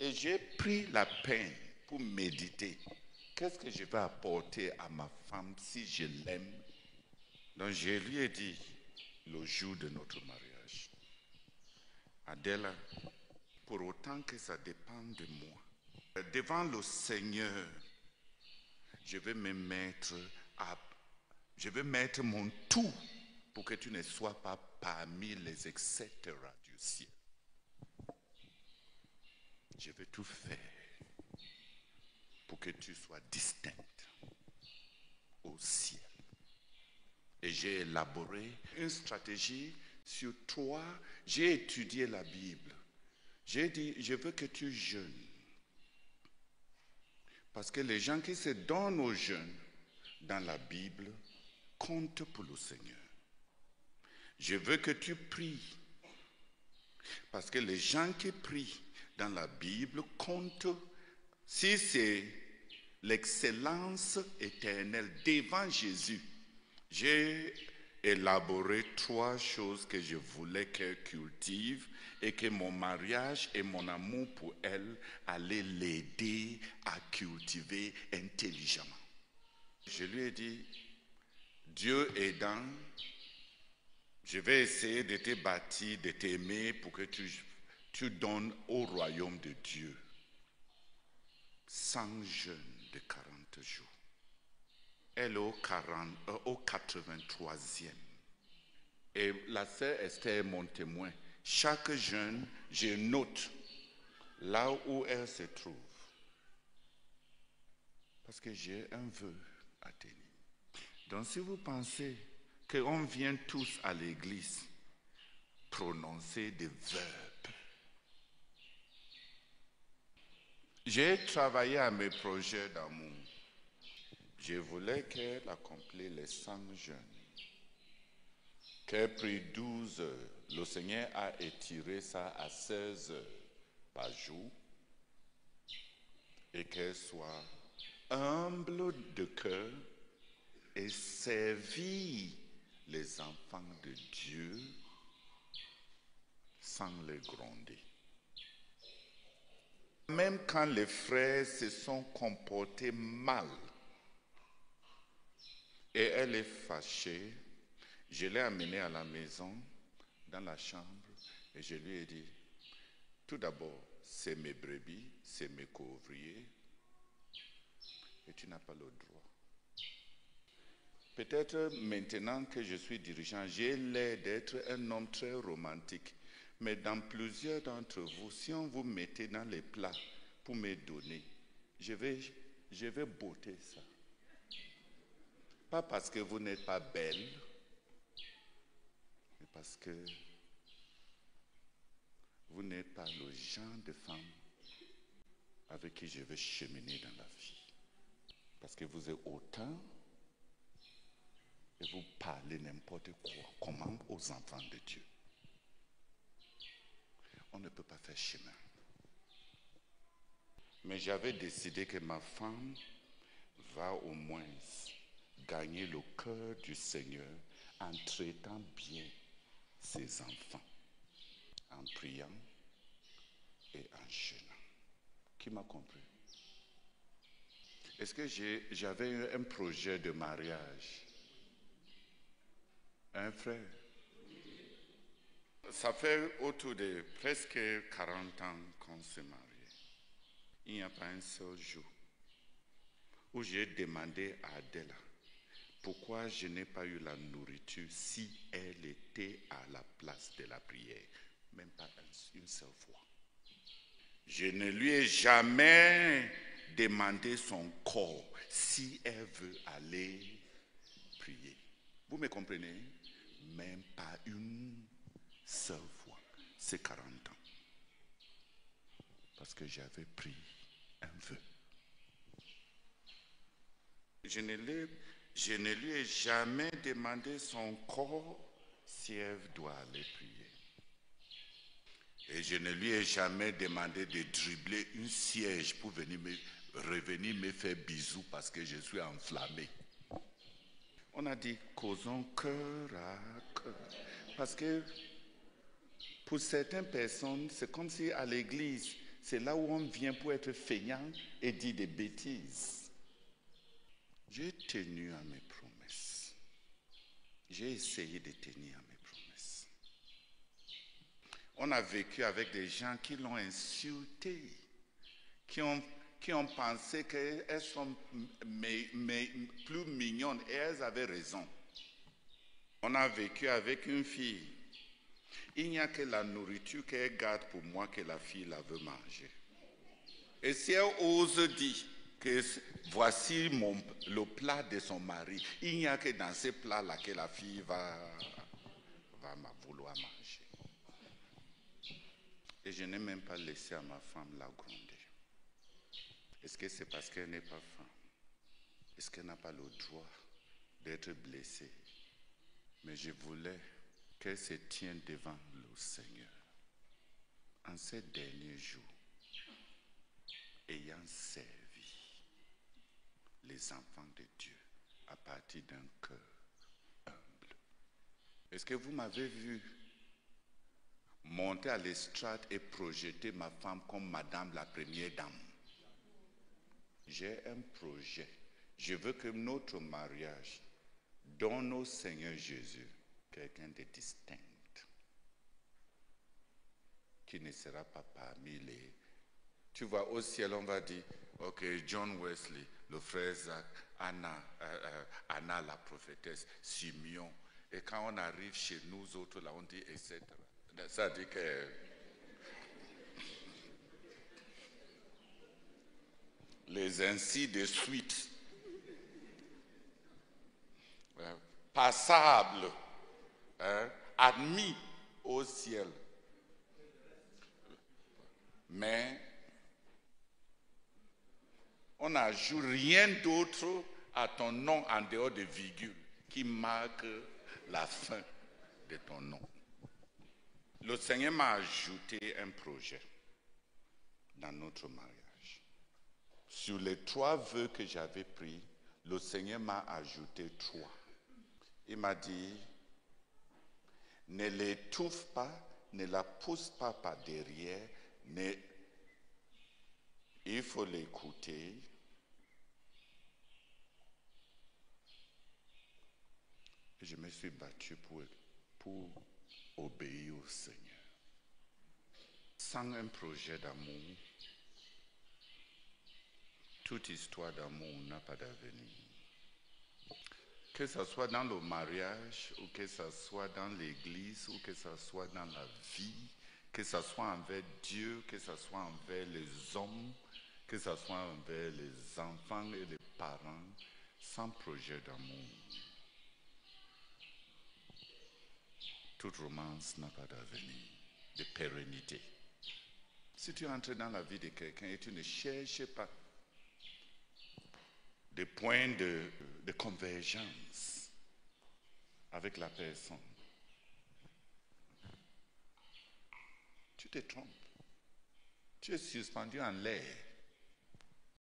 Et j'ai pris la peine pour méditer. Qu'est-ce que je vais apporter à ma femme si je l'aime? Donc je lui ai dit, le jour de notre mariage, Adèle, pour autant que ça dépend de moi, devant le Seigneur, je vais mettre mon tout pour que tu ne sois pas parmi les etc. du ciel. Je vais tout faire pour que tu sois distincte au ciel. Et j'ai élaboré une stratégie sur toi. J'ai étudié la Bible. J'ai dit, je veux que tu jeûnes. Parce que les gens qui se donnent au jeûne dans la Bible comptent pour le Seigneur. Je veux que tu pries. Parce que les gens qui prient dans la Bible comptent si c'est l'excellence éternelle devant Jésus. J'ai élaboré 3 choses que je voulais qu'elle cultive et que mon mariage et mon amour pour elle allaient l'aider à cultiver intelligemment. Je lui ai dit, Dieu aidant, je vais essayer de te bâtir, de t'aimer pour que tu donnes au royaume de Dieu 100 jeûnes de 40 jours. Elle est au 83e. Et la sœur Esther est mon témoin. Chaque jeûne, je note là où elle se trouve. Parce que j'ai un vœu à tenir. Donc si vous pensez qu'on vient tous à l'église prononcer des verbes, j'ai travaillé à mes projets d'amour. Je voulais qu'elle accomplisse les 100 jeûnes, qu'elle prie 12 heures. Le Seigneur a étiré ça à 16 heures par jour et qu'elle soit humble de cœur et servir les enfants de Dieu sans les gronder. Même quand les frères se sont comportés mal et elle est fâchée, je l'ai amenée à la maison, dans la chambre, et je lui ai dit, tout d'abord, c'est mes brebis, c'est mes couvriers, et tu n'as pas le droit. Peut-être maintenant que je suis dirigeant, j'ai l'air d'être un homme très romantique, mais dans plusieurs d'entre vous, si on vous mettait dans les plats pour me donner, je vais botter ça. Pas parce que vous n'êtes pas belle, mais parce que vous n'êtes pas le genre de femme avec qui je vais cheminer dans la vie. Parce que vous êtes autant et vous parlez n'importe quoi, comment aux enfants de Dieu. On ne peut pas faire chemin. Mais j'avais décidé que ma femme va au moins gagner le cœur du Seigneur en traitant bien ses enfants, en priant et en jeûnant. Qui m'a compris? Est-ce que j'avais eu un projet de mariage? Un frère? Ça fait autour de presque 40 ans qu'on s'est mariés. Il n'y a pas un seul jour où j'ai demandé à Adèle pourquoi je n'ai pas eu la nourriture si elle était à la place de la prière. Même pas une seule fois. Je ne lui ai jamais demandé son corps si elle veut aller prier. Vous me comprenez? Même pas une seule fois. C'est 40 ans. Parce que j'avais pris un vœu. Je ne lui ai jamais demandé son corps si elle doit aller prier. Et je ne lui ai jamais demandé de dribbler une siège pour revenir me faire bisous parce que je suis enflammé. On a dit causons cœur à cœur. Parce que pour certaines personnes, c'est comme si à l'église, c'est là où on vient pour être feignant et dire des bêtises. J'ai tenu à mes promesses. J'ai essayé de tenir à mes promesses. On a vécu avec des gens qui l'ont insulté, qui ont pensé qu'elles sont plus mignonnes et elles avaient raison. On a vécu avec une fille. Il n'y a que la nourriture qu'elle garde pour moi que la fille la veut manger. Et si elle ose dire que voici le plat de son mari, il n'y a que dans ce plat-là que la fille va vouloir manger. Et je n'ai même pas laissé à ma femme la gronder. Est-ce que c'est parce qu'elle n'est pas femme? Est-ce qu'elle n'a pas le droit d'être blessée? Mais je voulais qu'elle se tienne devant le Seigneur en ces derniers jours, ayant servi les enfants de Dieu à partir d'un cœur humble. Est-ce que vous m'avez vu monter à l'estrade et projeter ma femme comme Madame la Première Dame? J'ai un projet. Je veux que notre mariage donne au Seigneur Jésus quelqu'un de distinct, qui ne sera pas parmi les... Tu vois, au ciel, on va dire, ok, John Wesley, le frère Zach, Anna la prophétesse, Simeon. Et quand on arrive chez nous autres, là, on dit, etc. Ça dit que... les ainsi de suite. Passables, admis au ciel. Mais on n'ajoute rien d'autre à ton nom en dehors de virgule qui marque la fin de ton nom. Le Seigneur m'a ajouté un projet dans notre mariage. Sur les 3 vœux que j'avais pris, le Seigneur m'a ajouté 3. Il m'a dit, ne l'étouffe pas, ne la pousse pas par derrière, il faut l'écouter. Et je me suis battu pour obéir au Seigneur. Sans un projet d'amour, toute histoire d'amour n'a pas d'avenir. Que ce soit dans le mariage, ou que ce soit dans l'église, ou que ce soit dans la vie, que ce soit envers Dieu, que ce soit envers les hommes, que ce soit envers les enfants et les parents, sans projet d'amour, toute romance n'a pas d'avenir, de pérennité. Si tu entres dans la vie de quelqu'un et tu ne cherches pas des points de convergence avec la personne, tu te trompes. Tu es suspendu en l'air.